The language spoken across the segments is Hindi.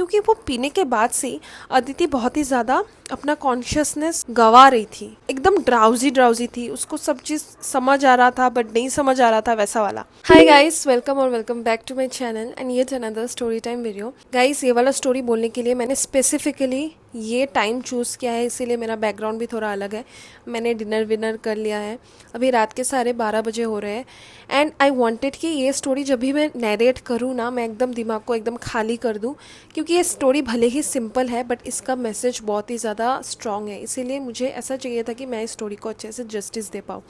क्योंकि वो पीने के बाद से अदिति बहुत ही ज़्यादा अपना कॉन्शियसनेस गंवा रही थी, एकदम ड्राउजी ड्राउजी थी, उसको सब चीज़ समझ आ रहा था बट नहीं समझ आ रहा था, वैसा वाला। हाय गाइस, वेलकम और welcome back to my channel and yet another story time video. Guys, ये वाला स्टोरी बोलने के लिए मैंने स्पेसिफिकली ये टाइम चूज़ किया है, इसीलिए मेरा बैकग्राउंड भी थोड़ा अलग है। मैंने डिनर विनर कर लिया है, अभी रात के 12:30 बजे हो रहे हैं एंड आई वांटेड कि ये स्टोरी जब भी मैं नैरेट करूँ ना, मैं एकदम दिमाग को एकदम खाली कर दूँ, क्योंकि ये स्टोरी भले ही सिंपल है बट इसका मैसेज बहुत ही ज़्यादा स्ट्रॉन्ग है। इसीलिए मुझे ऐसा चाहिए था कि मैं इस स्टोरी को अच्छे से जस्टिस दे पाऊँ।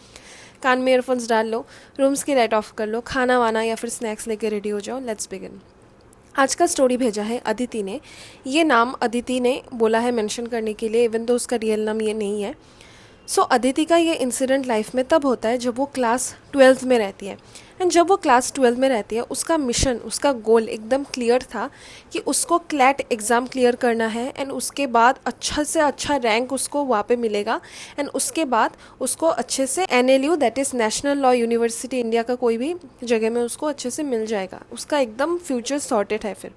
कान में ईयरफोन्स डाल लो, रूम्स की लाइट ऑफ कर लो, खाना वाना या फिर स्नैक्स लेके रेडी हो जाओ, लेट्स बिगिन। आज का स्टोरी भेजा है अदिति ने। ये नाम अदिति ने बोला है मेंशन करने के लिए, इवन तो उसका रियल नाम ये नहीं है। सो अदिति का ये इंसिडेंट लाइफ में तब होता है जब वो क्लास 12 में रहती है। एंड जब वो क्लास 12 में रहती है, उसका मिशन, उसका गोल एकदम क्लियर था कि उसको क्लैट एग्ज़ाम क्लियर करना है एंड उसके बाद अच्छा से अच्छा रैंक उसको वहाँ पे मिलेगा एंड उसके बाद उसको अच्छे से NLU, that is national law university India का कोई भी जगह में उसको अच्छे से मिल जाएगा। उसका एकदम फ्यूचर सॉर्टेड है फिर।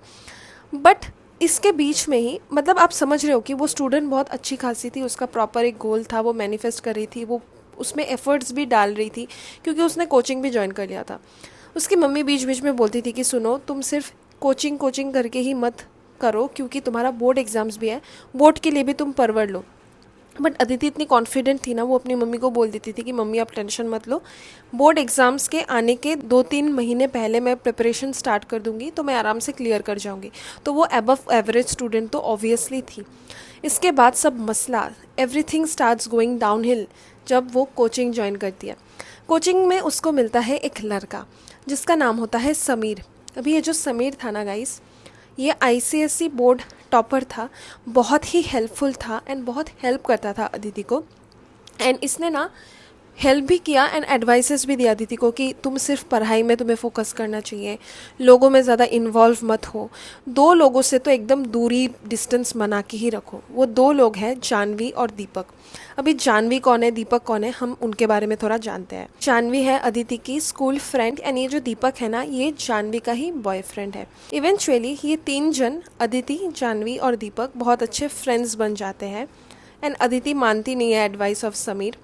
बट इसके बीच में ही, मतलब आप समझ रहे हो कि वो स्टूडेंट बहुत अच्छी खासी थी, उसका प्रॉपर एक गोल था, वो मैनिफेस्ट कर रही थी, वो उसमें एफर्ट्स भी डाल रही थी क्योंकि उसने कोचिंग भी ज्वाइन कर लिया था। उसकी मम्मी बीच बीच में बोलती थी कि सुनो, तुम सिर्फ कोचिंग करके ही मत करो, क्योंकि तुम्हारा बोर्ड एग्ज़ाम्स भी है, बोर्ड के लिए भी तुम परवड़ लो। बट अदिति इतनी कॉन्फिडेंट थी ना, वो अपनी मम्मी को बोल देती थी कि मम्मी आप टेंशन मत लो, बोर्ड एग्ज़ाम्स के आने के 2-3 महीने पहले मैं प्रिपरेशन स्टार्ट कर दूंगी तो मैं आराम से क्लियर कर जाऊंगी। तो वो अबव एवरेज स्टूडेंट तो ऑब्वियसली थी। इसके बाद सब मसला, एवरीथिंग स्टार्ट्स गोइंग डाउनहिल जब वो कोचिंग ज्वाइन करती है। कोचिंग में उसको मिलता है एक लड़का जिसका नाम होता है समीर। अभी ये जो समीर था ना गाइस, ये ICSE बोर्ड टॉपर था, बहुत ही हेल्पफुल था एंड बहुत हेल्प करता था अदिति को। एंड इसने ना हेल्प भी किया एंड एडवाइसेस भी दिया अदिति को कि तुम सिर्फ पढ़ाई में तुम्हें फोकस करना चाहिए, लोगों में ज़्यादा इन्वॉल्व मत हो, 2 लोगों से तो एकदम दूरी, डिस्टेंस बना के ही रखो। वो 2 लोग हैं, जानवी और दीपक। अभी जानवी कौन है, दीपक कौन है, हम उनके बारे में थोड़ा जानते हैं। जानवी है अदिति की स्कूल फ्रेंड एंड ये जो दीपक है ना, ये जानवी का ही बॉयफ्रेंड है। इवेंचुअली ये 3 जन, अदिति, जानवी और दीपक, बहुत अच्छे फ्रेंड्स बन जाते हैं एंड अदिति मानती नहीं है एडवाइस ऑफ समीर।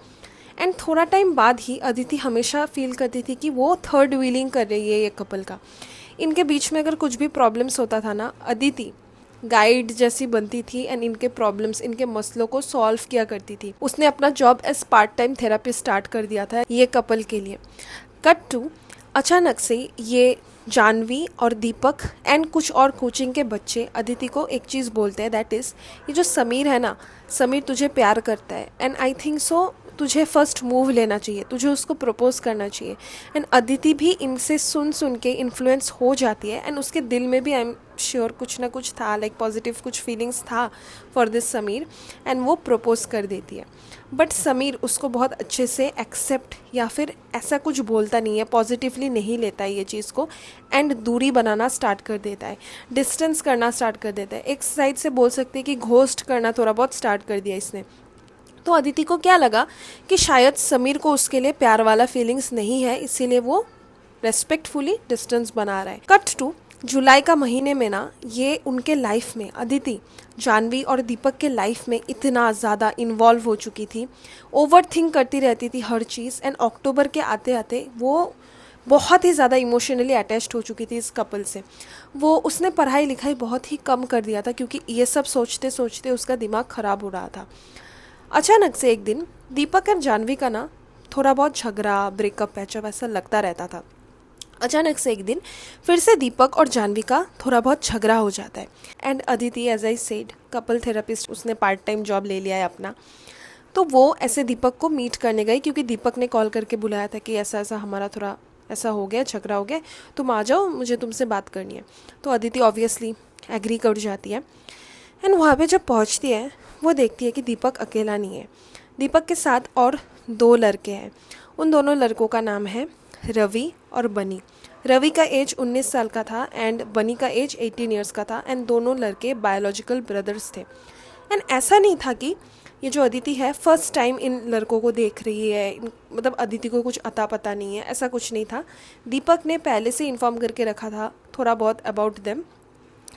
एंड थोड़ा टाइम बाद ही अदिति हमेशा फील करती थी कि वो थर्ड व्हीलिंग कर रही है ये कपल का। इनके बीच में अगर कुछ भी प्रॉब्लम्स होता था ना, अदिति गाइड जैसी बनती थी एंड इनके प्रॉब्लम्स, इनके मसलों को सॉल्व किया करती थी। उसने अपना job as part time therapy start कर दिया था ये कपल के लिए। कट टू, अचानक से ये जानवी और दीपक एंड कुछ और कोचिंग के बच्चे अदिति को एक चीज़ बोलते हैं, दैट इज़ ये जो समीर है ना, समीर तुझे प्यार करता है एंड आई थिंक सो तुझे फर्स्ट मूव लेना चाहिए, तुझे उसको प्रपोज करना चाहिए। एंड अदिति भी इनसे सुन के इन्फ्लुएंस हो जाती है एंड उसके दिल में भी आई एम श्योर कुछ ना कुछ था, लाइक पॉजिटिव कुछ फीलिंग्स था फॉर दिस समीर एंड वो प्रपोज कर देती है। बट समीर उसको बहुत अच्छे से एक्सेप्ट या फिर ऐसा कुछ बोलता नहीं है, पॉजिटिवली नहीं लेता है ये चीज़ को एंड दूरी बनाना स्टार्ट कर देता है, डिस्टेंस करना स्टार्ट कर देता है। एक साइड से बोल सकते हैं कि घोस्ट करना थोड़ा बहुत स्टार्ट कर दिया इसने। तो अदिति को क्या लगा कि शायद समीर को उसके लिए प्यार वाला फीलिंग्स नहीं है, इसीलिए वो रेस्पेक्टफुली डिस्टेंस बना रहा है। कट टू जुलाई का महीने में ना, ये उनके लाइफ में, अदिति, जानवी और दीपक के लाइफ में इतना ज़्यादा इन्वॉल्व हो चुकी थी, ओवर थिंक करती रहती थी हर चीज़ एंड अक्टूबर के आते आते वो बहुत ही ज़्यादा इमोशनली अटैच्ड हो चुकी थी इस कपल से। वो उसने पढ़ाई लिखाई बहुत ही कम कर दिया था क्योंकि ये सब सोचते सोचते उसका दिमाग ख़राब हो रहा था। अचानक से एक दिन दीपक और जानवी का ना थोड़ा बहुत झगड़ा, ब्रेकअप, पैचअप ऐसा लगता रहता था। अचानक से एक दिन फिर से दीपक और जानवी का थोड़ा बहुत झगड़ा हो जाता है and Aditi, as I said, couple therapist, उसने पार्ट टाइम जॉब ले लिया है अपना। तो वो ऐसे दीपक को मीट करने गई क्योंकि दीपक ने कॉल करके बुलाया था कि ऐसा ऐसा हमारा थोड़ा ऐसा हो गया, झगड़ा हो गया, तुम आ जाओ, मुझे तुमसे बात करनी है। तो अदिति ऑब्वियसली एग्री कर जाती है एंड वहाँ पे जब पहुँचती है वो देखती है कि दीपक अकेला नहीं है, दीपक के साथ और 2 लड़के हैं। उन दोनों लड़कों का नाम है रवि और बनी। रवि का एज 19 साल का था एंड बनी का एज 18 ईयर्स का था एंड दोनों लड़के बायोलॉजिकल ब्रदर्स थे। एंड ऐसा नहीं था कि ये जो अदिति है फर्स्ट टाइम इन लड़कों को देख रही है, मतलब अदिति को कुछ अता पता नहीं है, ऐसा कुछ नहीं था। दीपक ने पहले से इन्फॉर्म करके रखा था थोड़ा बहुत अबाउट देम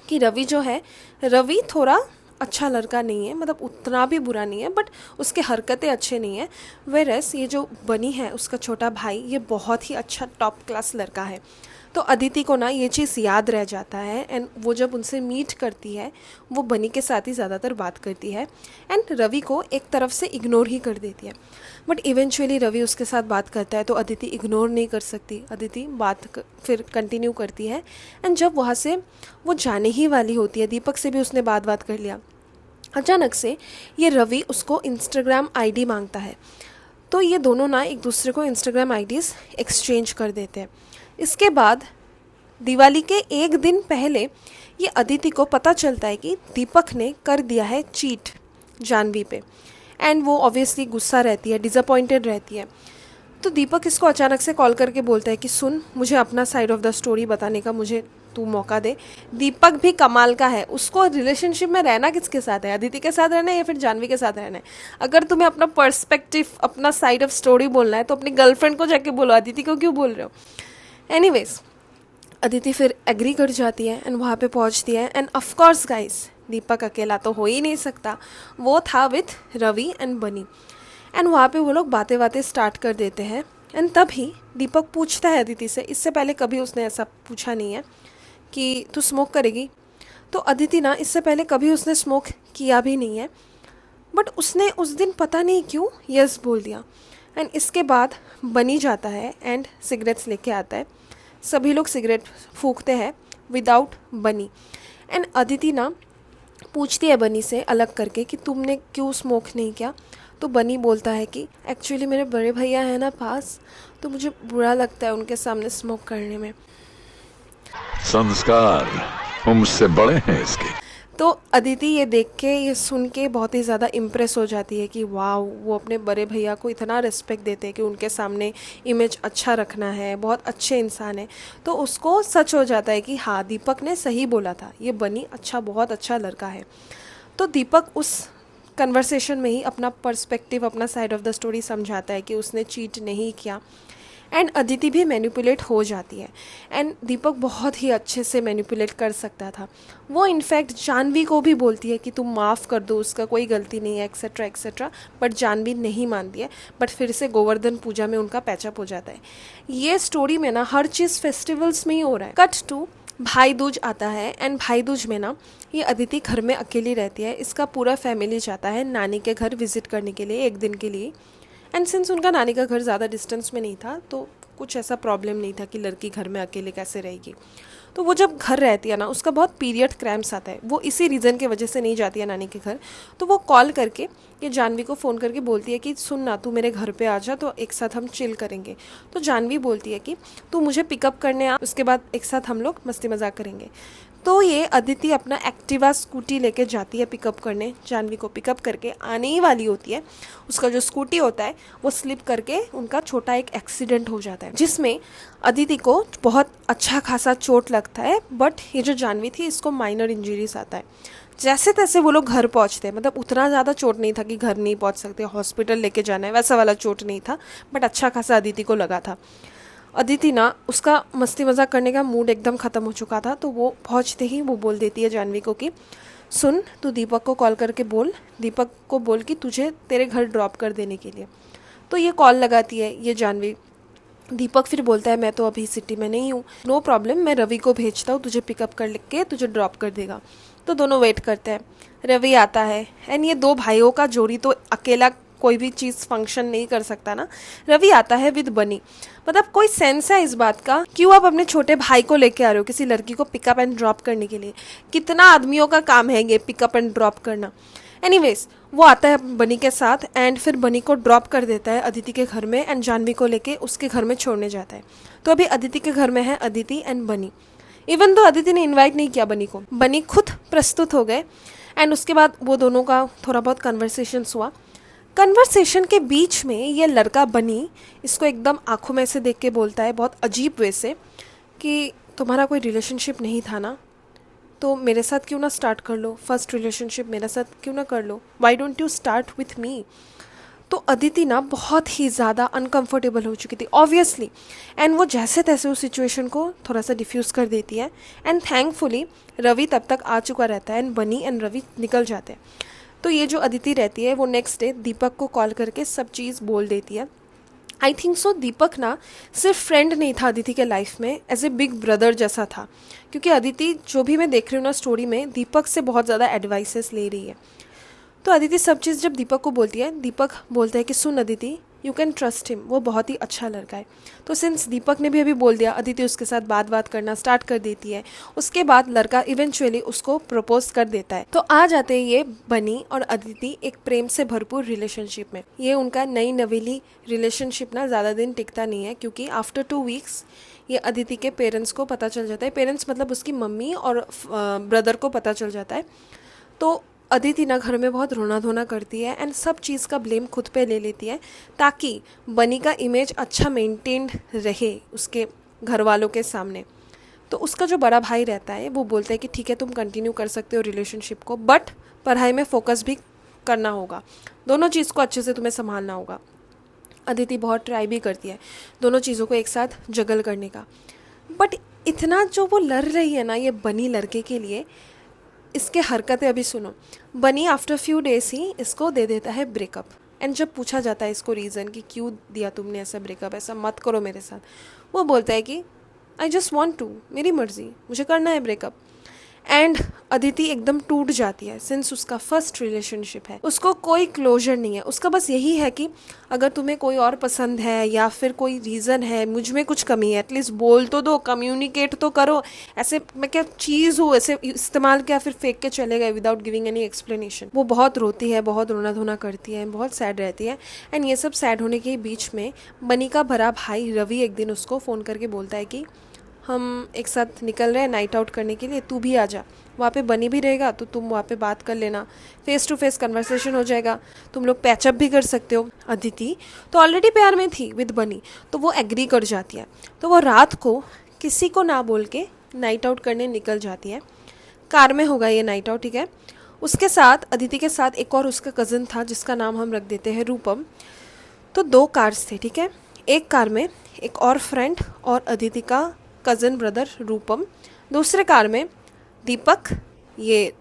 कि रवि जो है, रवि थोड़ा अच्छा लड़का नहीं है, मतलब उतना भी बुरा नहीं है, बट उसके हरकतें अच्छे नहीं है। वेरस ये जो बनी है उसका छोटा भाई, ये बहुत ही अच्छा टॉप क्लास लड़का है। तो अदिति को ना ये चीज़ याद रह जाता है, एंड वो जब उनसे मीट करती है वो बनी के साथ ही ज़्यादातर बात करती है, एंड रवि को एक तरफ से इग्नोर ही कर देती है। बट इवेंचुअली रवि उसके साथ बात करता है तो अदिति इग्नोर नहीं कर सकती, अदिति फिर कंटिन्यू करती है। एंड जब वहाँ से वो जाने ही वाली होती है, दीपक से भी उसने बात कर लिया, अचानक से ये रवि उसको इंस्टाग्राम आईडी मांगता है। तो ये दोनों ना एक दूसरे को इंस्टाग्राम आईडीज़ एक्सचेंज कर देते हैं। इसके बाद दिवाली के एक दिन पहले ये अदिति को पता चलता है कि दीपक ने कर दिया है चीट जानवी पे, एंड वो ऑब्वियसली गुस्सा रहती है, डिसअपॉइंटेड रहती है। तो दीपक इसको अचानक से कॉल करके बोलता है कि सुन, मुझे अपना साइड ऑफ द स्टोरी बताने का मुझे तू मौका दे। दीपक भी कमाल का है, उसको रिलेशनशिप में रहना किसके साथ है, अदिति के साथ रहना है या फिर जानवी के साथ रहना है। अगर तुम्हें अपना पर्सपेक्टिव, अपना साइड ऑफ स्टोरी बोलना है तो अपनी गर्लफ्रेंड को जाके बोलो, अदिति को क्यों बोल रहे हो। एनीवेज अदिति फिर एग्री कर जाती है एंड वहाँ पे पहुँचती है, एंड ऑफ कोर्स गाइस दीपक अकेला तो हो ही नहीं सकता, वो था विथ रवि एंड बनी। एंड वहाँ पे वो लोग बातें स्टार्ट कर देते हैं। एंड तभी दीपक पूछता है अदिति से, इससे पहले कभी उसने ऐसा पूछा नहीं है कि तू स्मोक करेगी। तो अदिति ना इससे पहले कभी उसने स्मोक किया भी नहीं है, बट उसने उस दिन पता नहीं क्यों यस बोल दिया। एंड इसके बाद बनी जाता है एंड सिगरेट्स लेके आता है। सभी लोग सिगरेट फूंकते हैं विदाउट बनी। एंड अदिति ना पूछती है बनी से अलग करके कि तुमने क्यों स्मोक नहीं किया। तो बनी बोलता है कि एक्चुअली मेरे बड़े भैया हैं ना पास, तो मुझे बुरा लगता है उनके सामने स्मोक करने में। संस्कार मुझसे बड़े हैं इसके। तो अदिति ये देख के, ये सुन के बहुत ही ज़्यादा इम्प्रेस हो जाती है कि वाह, वो अपने बड़े भैया को इतना रिस्पेक्ट देते हैं कि उनके सामने इमेज अच्छा रखना है, बहुत अच्छे इंसान है। तो उसको सच हो जाता है कि हाँ, दीपक ने सही बोला था, ये बनी अच्छा, बहुत अच्छा लड़का है। तो दीपक उस कन्वर्सेशन में ही अपना पर्सपेक्टिव, अपना साइड ऑफ द स्टोरी समझाता है कि उसने चीट नहीं किया। एंड अदिति भी मैनिपुलेट हो जाती है, एंड दीपक बहुत ही अच्छे से मैनिपुलेट कर सकता था। वो इनफैक्ट जानवी को भी बोलती है कि तुम माफ़ कर दो, उसका कोई गलती नहीं है, एक्सेट्रा एक्सेट्रा। बट जानवी नहीं मानती है, बट फिर से गोवर्धन पूजा में उनका पैचअप हो जाता है। ये स्टोरी में ना हर चीज़ फेस्टिवल्स में ही हो रहा है। कट टू भाई दूज आता है, एंड भाई दूज में ना ये अदिति घर में अकेली रहती है। इसका पूरा फैमिली जाता है नानी के घर विजिट करने के लिए एक दिन के लिए। एंड सिंस उनका नानी का घर ज़्यादा डिस्टेंस में नहीं था, तो कुछ ऐसा प्रॉब्लम नहीं था कि लड़की घर में अकेले कैसे रहेगी। तो वो जब घर रहती है ना, उसका बहुत पीरियड क्रैम्प्स आता है, वो इसी रीज़न की वजह से नहीं जाती है नानी के घर। तो वो कॉल करके ये जानवी को फ़ोन करके बोलती है कि सुन ना, तू मेरे घर पे आ जा, तो एक साथ हम चिल करेंगे। तो जानवी बोलती है कि तू मुझे पिकअप करने आ, उसके बाद एक साथ हम लोग मस्ती मजाक करेंगे। तो ये अदिति अपना एक्टिवा स्कूटी लेके जाती है पिकअप करने। जानवी को पिकअप करके आने ही वाली होती है, उसका जो स्कूटी होता है वो स्लिप करके उनका छोटा एक एक्सीडेंट हो जाता है, जिसमें अदिति को बहुत अच्छा खासा चोट लगता है। बट ये जो जानवी थी, इसको माइनर इंजरीज आता है। जैसे तैसे वो लोग घर पहुंचते हैं, मतलब उतना ज़्यादा चोट नहीं था कि घर नहीं पहुंच सकते, हॉस्पिटल लेके जाना है, वैसा वाला चोट नहीं था, बट अच्छा खासा अदिति को लगा था। अदिति ना, उसका मस्ती मजाक करने का मूड एकदम ख़त्म हो चुका था। तो वो पहुंचते ही वो बोल देती है जानवी को कि सुन, तू दीपक को कॉल करके बोल, दीपक को बोल कि तुझे तेरे घर ड्रॉप कर देने के लिए। तो ये कॉल लगाती है ये जानवी। दीपक फिर बोलता है मैं तो अभी सिटी में नहीं हूँ, नो प्रॉब्लम, मैं रवि को भेजता हूँ, तुझे पिकअप कर के तुझे ड्रॉप कर देगा। तो दोनों वेट करते हैं, रवि आता है। एंड ये दो भाइयों का जोड़ी तो अकेला कोई भी चीज़ फंक्शन नहीं कर सकता ना। रवि आता है विद बनी, मतलब कोई सेंस है इस बात का, क्यों आप अपने छोटे भाई को लेके आ रहे हो किसी लड़की को पिकअप एंड ड्रॉप करने के लिए। कितना आदमियों का काम है ये पिकअप एंड ड्रॉप करना। एनीवेज वो आता है बनी के साथ, एंड फिर बनी को ड्रॉप कर देता है अदिति के घर में, एंड जानवी को लेके उसके घर में छोड़ने जाता है। तो अभी अदिति के घर में है अदिति एंड बनी। इवन तो अदिति ने इन्वाइट नहीं किया बनी को, बनी खुद प्रस्तुत हो गए। एंड उसके बाद वो दोनों का थोड़ा बहुत कन्वर्सेशंस हुआ। कन्वर्सेशन के बीच में ये लड़का बनी इसको एकदम आंखों में से देख के बोलता है बहुत अजीब वे से कि तुम्हारा कोई रिलेशनशिप नहीं था ना, तो मेरे साथ क्यों ना स्टार्ट कर लो, फर्स्ट रिलेशनशिप मेरे साथ क्यों ना कर लो, why don't you start with me. तो अदिति ना बहुत ही ज़्यादा अनकंफर्टेबल हो चुकी थी ऑब्वियसली, एंड वो जैसे तैसे उस सिचुएशन को थोड़ा सा डिफ्यूज़ कर देती है। एंड थैंकफुली रवि तब तक आ चुका रहता है एंड बनी एंड रवि निकल जाते हैं। तो ये जो अदिति रहती है वो नेक्स्ट डे दीपक को कॉल करके सब चीज़ बोल देती है। आई थिंक सो दीपक ना सिर्फ फ्रेंड नहीं था अदिति के लाइफ में, एज ए बिग ब्रदर जैसा था, क्योंकि अदिति जो भी मैं देख रही हूँ ना स्टोरी में, दीपक से बहुत ज़्यादा एडवाइसेस ले रही है। तो अदिति सब चीज़ जब दीपक को बोलती है, दीपक बोलता है कि सुन Aditi, you can trust him, वो बहुत ही अच्छा लड़का है। तो सिंस दीपक ने भी अभी बोल दिया, अदिति उसके साथ बात करना स्टार्ट कर देती है। उसके बाद लड़का इवेंचुअली उसको प्रपोज कर देता है। तो आ जाते हैं ये बनी और अदिति एक प्रेम से भरपूर रिलेशनशिप में। ये उनका नई नवेली रिलेशनशिप ना ज़्यादा दिन टिकता नहीं है, क्योंकि आफ्टर 2 वीक्स ये अदिति के पेरेंट्स को पता चल जाता है। पेरेंट्स मतलब उसकी मम्मी और ब्रदर को पता चल जाता है। तो अदिति ना घर में बहुत रोना धोना करती है एंड सब चीज़ का ब्लेम खुद पे ले लेती है, ताकि बनी का इमेज अच्छा मेंटेन्ड रहे उसके घर वालों के सामने। तो उसका जो बड़ा भाई रहता है वो बोलता है कि ठीक है, तुम कंटिन्यू कर सकते हो रिलेशनशिप को, बट पढ़ाई में फोकस भी करना होगा, दोनों चीज़ को अच्छे से तुम्हें संभालना होगा। अदिति बहुत ट्राई भी करती है दोनों चीज़ों को एक साथ जगल करने का, बट इतना जो वो लड़ रही है ना ये बनी लड़के के लिए, इसके हरकतें अभी सुनो। बनी आफ्टर फ्यू डेज ही इसको दे देता है ब्रेकअप। एंड जब पूछा जाता है इसको रीज़न कि क्यों दिया तुमने ऐसा ब्रेकअप, ऐसा मत करो मेरे साथ, वो बोलता है कि आई जस्ट वॉन्ट टू, मेरी मर्जी, मुझे करना है ब्रेकअप। एंड अदिति एकदम टूट जाती है, सिंस उसका फर्स्ट रिलेशनशिप है, उसको कोई क्लोजर नहीं है। उसका बस यही है कि अगर तुम्हें कोई और पसंद है या फिर कोई रीज़न है, मुझ में कुछ कमी है, एटलीस्ट बोल तो दो, कम्युनिकेट तो करो। ऐसे मैं क्या चीज़ हूँ, ऐसे इस्तेमाल किया फिर फेंक के चले गए विदाउट गिविंग एनी एक्सप्लेनेशन। वो बहुत रोती है, बहुत रोना धोना करती है, बहुत सैड रहती है। एंड ये सब सैड होने के बीच में बनी का बड़ा भाई रवि एक दिन उसको फ़ोन करके बोलता है कि हम एक साथ निकल रहे हैं नाइट आउट करने के लिए, तू भी आ जा, वहाँ पे बनी भी रहेगा तो तुम वहाँ पे बात कर लेना, फेस टू फेस कन्वर्सेशन हो जाएगा, तुम लोग पैचअप भी कर सकते हो। अदिति तो ऑलरेडी प्यार में थी विद बनी, तो वो एग्री कर जाती है। तो वो रात को किसी को ना बोल के नाइट आउट करने निकल जाती है। कार में होगा ये नाइट आउट, ठीक है। उसके साथ अदिति के साथ एक और उसका कज़न था जिसका नाम हम रख देते हैं रूपम। तो 2 कार्स थे, ठीक है। एक कार में एक और फ्रेंड और अदिति का कज़न ब्रदर रूपम, दूसरे कार में दीपक, ये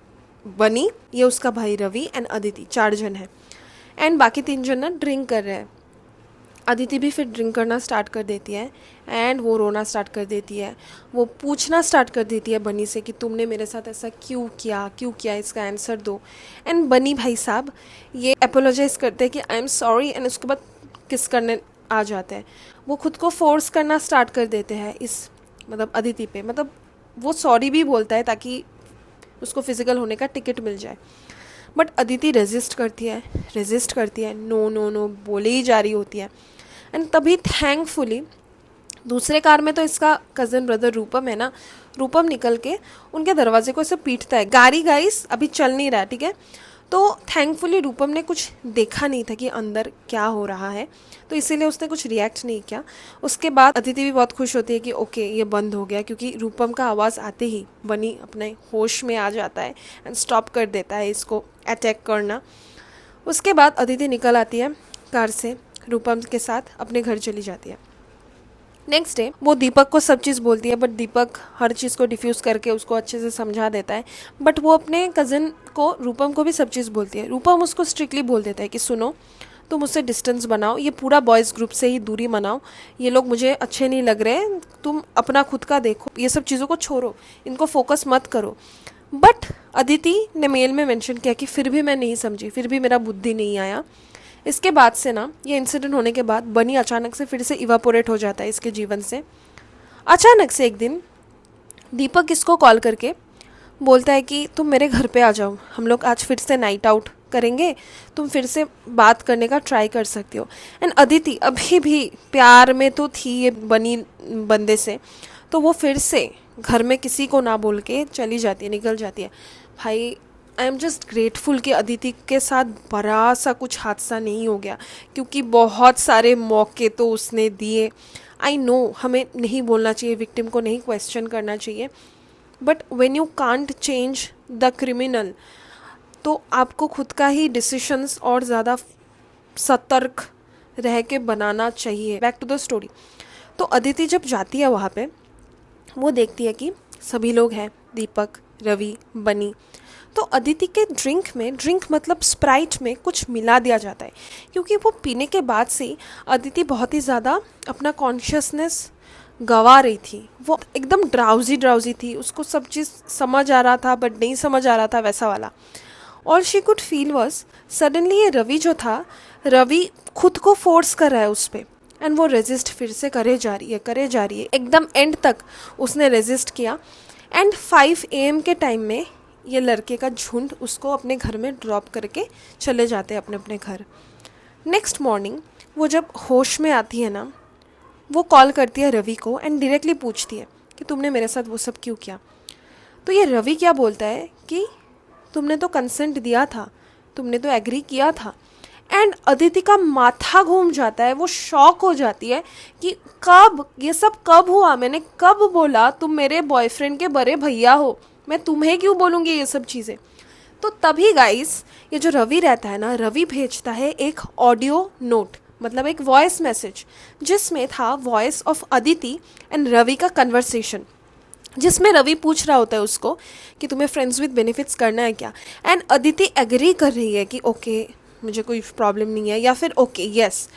बनी, ये उसका भाई रवि एंड अदिति, 4 जन हैं। एंड बाकी 3 जन ना ड्रिंक कर रहे हैं। अदिति भी फिर ड्रिंक करना स्टार्ट कर देती है एंड वो रोना स्टार्ट कर देती है। वो पूछना स्टार्ट कर देती है बनी से कि तुमने मेरे साथ ऐसा क्यों किया, इसका आंसर दो। एंड बनी भाई साहब ये अपोलोजाइज़ करते हैं कि आई एम सॉरी, एंड उसके बाद किस करने आ जाते हैं। वो खुद को फोर्स करना स्टार्ट कर देते हैं इस मतलब अदिति पे, मतलब वो सॉरी भी बोलता है ताकि उसको फिजिकल होने का टिकट मिल जाए। बट अदिति रेजिस्ट करती है, नो बोले ही जा रही होती है। एंड तभी थैंकफुली दूसरे कार में तो इसका कज़न ब्रदर रूपम है ना, रूपम निकल के उनके दरवाजे को ऐसे पीटता है। गाड़ी गाइस अभी चल नहीं रहा, ठीक है। तो थैंकफुली रूपम ने कुछ देखा नहीं था कि अंदर क्या हो रहा है, तो इसीलिए उसने कुछ रिएक्ट नहीं किया। उसके बाद अदिति भी बहुत खुश होती है कि ओके ये बंद हो गया, क्योंकि रूपम का आवाज़ आते ही बनी अपने होश में आ जाता है एंड स्टॉप कर देता है इसको अटैक करना। उसके बाद अदिति निकल आती है कार से, रूपम के साथ अपने घर चली जाती है। नेक्स्ट डे वो दीपक को सब चीज़ बोलती है, बट दीपक हर चीज़ को डिफ्यूज़ करके उसको अच्छे से समझा देता है। बट वो अपने कज़न को, रूपम को भी सब चीज़ बोलती है। रूपम उसको स्ट्रिक्टली बोल देता है कि सुनो, तुम उससे डिस्टेंस बनाओ, ये पूरा बॉयज़ ग्रुप से ही दूरी बनाओ, ये लोग मुझे अच्छे नहीं लग रहे, तुम अपना खुद का देखो, ये सब चीज़ों को छोड़ो, इनको फोकस मत करो। बट अदिति ने मेल में मेंशन किया कि फिर भी मैं नहीं समझी, फिर भी मेरा बुद्धि नहीं आया। इसके बाद से ना, ये इंसिडेंट होने के बाद बनी अचानक से फिर से इवापोरेट हो जाता है इसके जीवन से। अचानक से एक दिन दीपक इसको कॉल करके बोलता है कि तुम मेरे घर पे आ जाओ, हम लोग आज फिर से नाइट आउट करेंगे, तुम फिर से बात करने का ट्राई कर सकती हो। एंड अदिति अभी भी प्यार में तो थी ये बनी बंदे से, तो वो फिर से घर में किसी को ना बोल के चली जाती है, निकल जाती है। भाई आई एम जस्ट ग्रेटफुल कि अदिति के साथ बड़ा सा कुछ हादसा नहीं हो गया, क्योंकि बहुत सारे मौके तो उसने दिए। आई नो हमें नहीं बोलना चाहिए, विक्टिम को नहीं क्वेश्चन करना चाहिए, but when you can't change the criminal, तो आपको खुद का ही डिसीशंस और ज़्यादा सतर्क रह के बनाना चाहिए। Back to the story. तो अदिति जब जाती है वहाँ पे, वो देखती है कि सभी लोग हैं, दीपक, रवि, बनी। तो अदिति के ड्रिंक मतलब स्प्राइट में कुछ मिला दिया जाता है, क्योंकि वो पीने के बाद से अदिति बहुत ही ज़्यादा अपना कॉन्शियसनेस गंवा रही थी। वो एकदम ड्राउजी थी, उसको सब चीज़ समझ आ रहा था बट नहीं समझ आ रहा था, वैसा वाला। All she could feel was suddenly ये रवि जो था, रवि खुद को फोर्स कर रहा है उस पर, एंड वो रेजिस्ट फिर से करे जा रही है एकदम एंड तक उसने रेजिस्ट किया। एंड 5 AM के टाइम में ये लड़के का झुंड उसको अपने घर में ड्रॉप करके चले जाते हैं अपने अपने घर। नेक्स्ट मॉर्निंग वो जब होश में आती है ना, वो कॉल करती है रवि को एंड डायरेक्टली पूछती है कि तुमने मेरे साथ वो सब क्यों किया। तो ये रवि क्या बोलता है कि तुमने तो कंसेंट दिया था, तुमने तो एग्री किया था। एंड अदिति का माथा घूम जाता है, वो शॉक हो जाती है कि कब ये सब कब हुआ, मैंने कब बोला तुम मेरे बॉयफ्रेंड के बड़े भैया हो, मैं तुम्हें क्यों बोलूँगी ये सब चीज़ें। तो तभी गाइस ये जो रवि रहता है ना, रवि भेजता है एक ऑडियो नोट, मतलब एक वॉइस मैसेज, जिसमें था voice of Aditi and Ravi का कन्वर्सेशन, जिसमें रवि पूछ रहा होता है उसको कि तुम्हें फ्रेंड्स विद बेनिफिट्स करना है क्या। एंड अदिति एग्री कर रही है कि ओके मुझे कोई प्रॉब्लम नहीं है, या फिर ओके यस।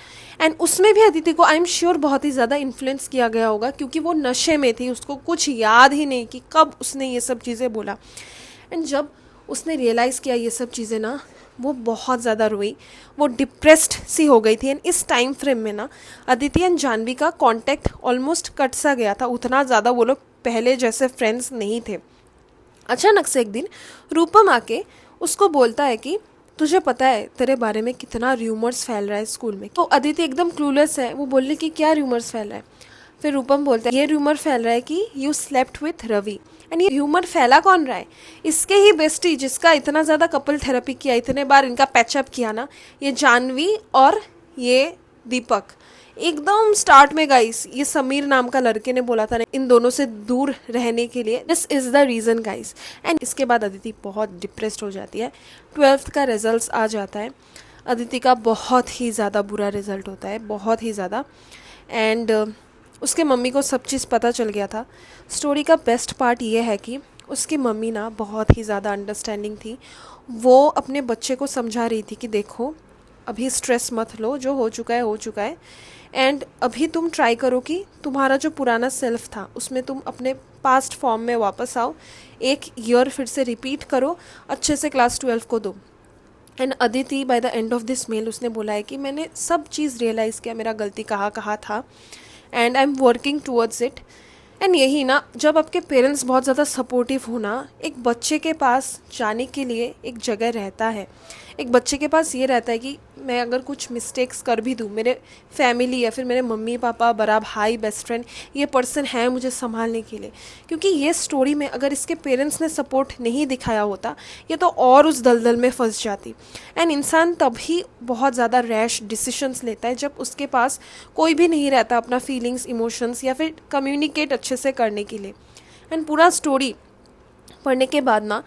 एंड उसमें भी अदिति को आई एम श्योर बहुत ही ज़्यादा इन्फ्लुएंस किया गया होगा, क्योंकि वो नशे में थी, उसको कुछ याद ही नहीं कि कब उसने ये सब चीज़ें बोला। एंड जब उसने रियलाइज़ किया ये सब चीज़ें ना, वो बहुत ज़्यादा रोई, वो डिप्रेस्ड सी हो गई थी। एंड इस टाइम फ्रेम में ना अदिति एंड जानवी का कॉन्टैक्ट ऑलमोस्ट कट सा गया था, उतना ज़्यादा वो लोग पहले जैसे फ्रेंड्स नहीं थे। अचानक से एक दिन रूपम आके उसको बोलता है कि तुझे पता है तेरे बारे में कितना र्यूमर्स फैल रहा है स्कूल में। तो अदिति एकदम क्लूलेस है, वो बोलने की क्या र्यूमर्स फैल रहा है। फिर रूपम बोलता है ये र्यूमर फैल रहा है कि you slept with Ravi. And ये र्यूमर फैला कौन रहा है, इसके ही बेस्टी जिसका इतना ज़्यादा कपल थेरेपी किया, इतने बार इनका पैचअप किया ना, ये जानवी और ये दीपक। एकदम स्टार्ट में गाइस ये समीर नाम का लड़के ने बोला था इन दोनों से दूर रहने के लिए, this is the reason guys. And इसके बाद अदिति बहुत डिप्रेस्ड हो जाती है। 12th का रिजल्ट आ जाता है, अदिति का बहुत ही ज़्यादा बुरा रिजल्ट होता है, बहुत ही ज़्यादा। एंड उसके मम्मी को सब चीज़ पता चल गया था। स्टोरी का बेस्ट पार्ट ये है कि उसकी मम्मी ना बहुत ही ज़्यादा अंडरस्टैंडिंग थी। वो अपने बच्चे को समझा रही थी कि देखो अभी स्ट्रेस मत लो, जो हो चुका है। एंड अभी तुम ट्राई करो कि तुम्हारा जो पुराना सेल्फ था उसमें तुम अपने पास्ट फॉर्म में वापस आओ, एक ईयर फिर से रिपीट करो, अच्छे से क्लास 12 को दो। And Aditi by the end of this mail उसने बोला है कि मैंने सब चीज़ रियलाइज़ किया, मेरा गलती कहाँ था, and I am working towards it. And यही ना, जब आपके पेरेंट्स बहुत ज़्यादा सपोर्टिव होना, एक बच्चे के पास जाने के लिए एक जगह रहता है, एक बच्चे के पास ये रहता है कि मैं अगर कुछ मिस्टेक्स कर भी दूँ, मेरे फैमिली या फिर मेरे मम्मी पापा, बड़ा भाई, बेस्ट फ्रेंड, ये पर्सन है मुझे संभालने के लिए। क्योंकि ये स्टोरी में अगर इसके पेरेंट्स ने सपोर्ट नहीं दिखाया होता, ये तो और उस दलदल में फंस जाती। एंड इंसान तभी बहुत ज़्यादा रैश डिसीशंस लेता है जब उसके पास कोई भी नहीं रहता अपना फीलिंग्स, इमोशंस या फिर कम्युनिकेट अच्छे से करने के लिए। एंड पूरा स्टोरी पढ़ने के बाद ना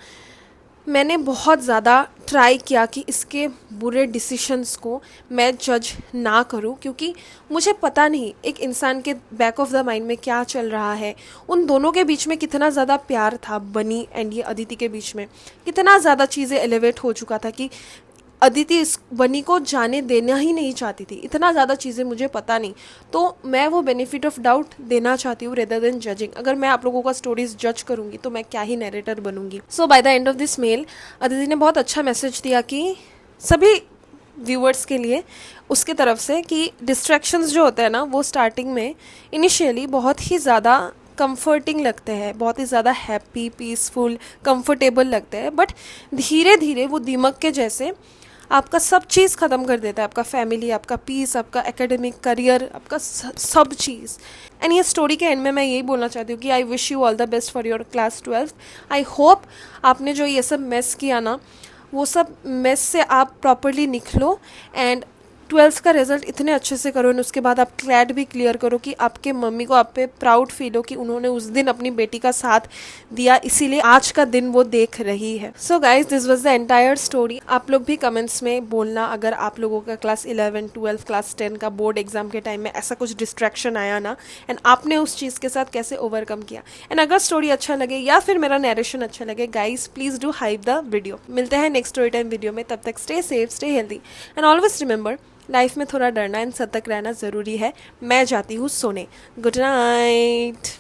मैंने बहुत ज़्यादा ट्राई किया कि इसके बुरे डिसीशंस को मैं जज ना करूं, क्योंकि मुझे पता नहीं एक इंसान के बैक ऑफ द माइंड में क्या चल रहा है। उन दोनों के बीच में कितना ज़्यादा प्यार था, बनी एंड ये अदिति के बीच में कितना ज़्यादा चीज़ें एलिवेट हो चुका था कि अदिति इस बनी को जाने देना ही नहीं चाहती थी। इतना ज़्यादा चीज़ें मुझे पता नहीं, तो मैं वो बेनिफिट ऑफ डाउट देना चाहती हूँ रेदर देन जजिंग। अगर मैं आप लोगों का स्टोरीज जज करूँगी तो मैं क्या ही नरेटर बनूंगी। So by the end of this mail Aditi ने बहुत अच्छा मैसेज दिया कि सभी व्यूअर्स के लिए उसके तरफ से कि डिस्ट्रैक्शंस जो होते हैं ना, वो स्टार्टिंग में इनिशियली बहुत ही ज़्यादा कंफर्टिंग लगते हैं, बहुत ही ज़्यादा हैप्पी, पीसफुल, कंफर्टेबल लगते हैं, बट धीरे धीरे वो दीमक के जैसे आपका सब चीज़ ख़त्म कर देता है, आपका फैमिली, आपका पीस, आपका एकेडमिक करियर, आपका सब चीज़। एंड ये स्टोरी के एंड में मैं यही बोलना चाहती हूँ कि I wish you all the best for your class 12। I hope आपने जो ये सब मेस किया ना, वो सब मेस से आप प्रॉपरली निकलो एंड ट्वेल्थ का रिजल्ट इतने अच्छे से करो और उसके बाद आप क्लैट भी क्लियर करो कि आपके मम्मी को आप पे प्राउड फील हो कि उन्होंने उस दिन अपनी बेटी का साथ दिया, इसीलिए आज का दिन वो देख रही है। So guys, this was the entire story. आप लोग भी कमेंट्स में बोलना अगर आप लोगों का क्लास 11, 12, क्लास 10 का बोर्ड एग्जाम के टाइम में ऐसा कुछ डिस्ट्रैक्शन आया ना, एंड आपने उस चीज़ के साथ कैसे ओवरकम किया। एंड अगर स्टोरी अच्छा लगे या फिर मेरा नरेशन अच्छा लगे, guys please do hype the video. मिलते हैं नेक्स्ट स्टोरी टाइम वीडियो में, तब तक stay safe, stay healthy and always remember, life में थोड़ा डरना एंड सतर्क रहना ज़रूरी है। मैं जाती हूँ सोने। Good night.